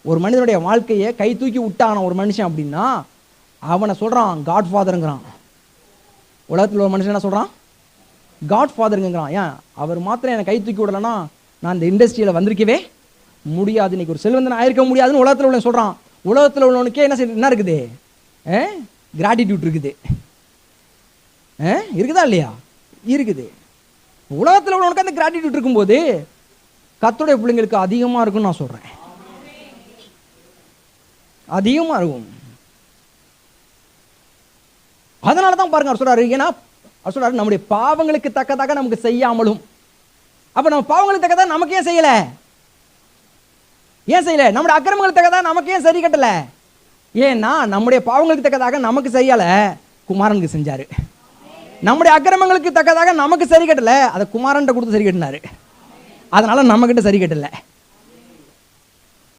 ஒரு மனிதனுடைய வாழ்க்கையை கை தூக்கி விட்டான ஒரு மனுஷன் அப்படின்னா அவனை சொல்கிறான் காட் ஃபாதருங்கிறான். உலகத்தில் ஒரு மனுஷன் என்ன சொல்கிறான்? காட் ஃபாதருங்கிறான். ஏன் அவர் மாத்திரம் என்னை கை தூக்கி விடலைன்னா நான் இந்த இண்டஸ்ட்ரியில் வந்திருக்கவே முடியாது, இன்னைக்கு ஒரு செல்வந்தன் ஆயிருக்க முடியாதுன்னு உலகத்தில் உள்ள சொல்கிறான். உலகத்தில் உள்ளவனுக்கே என்ன இருக்குது? கிராட்டிடியூட் இருக்குது. இருக்குதா இல்லையா? இருக்குது. உலகத்தில் உள்ளவனுக்கு அந்த கிராட்டிடியூட் இருக்கும்போது கர்த்தருடைய பிள்ளைங்களுக்கு அதிகமாக இருக்குன்னு நான் சொல்கிறேன். அதிகமாக இருக்கும். அதனால தான் பாருங்க அவர் சொல்றாரு, ஏன்னா அவர் சொல்றாரு நம்முடைய பாவங்களுக்கு தக்கதாக நமக்கு செய்யாமலும். அப்ப நம்ம பாவங்களுக்கு தக்கதாக நமக்கு ஏன் செய்யல? ஏன் செய்யல? நம்முடைய அக்கிரமங்களுக்கு தக்கதாக நமக்கு ஏன் சரி கட்டல? ஏன்னா நம்முடைய பாவங்களுக்கு தக்கதாக நமக்கு செய்யல, குமாரனுக்கு செஞ்சாரு. நம்முடைய அக்கிரமங்களுக்கு தக்கதாக நமக்கு சரி கட்டல, அதை குமாரன்ட்ட கொடுத்து சரி கட்டினாரு. அதனால நம்ம கிட்ட சரி கட்டல.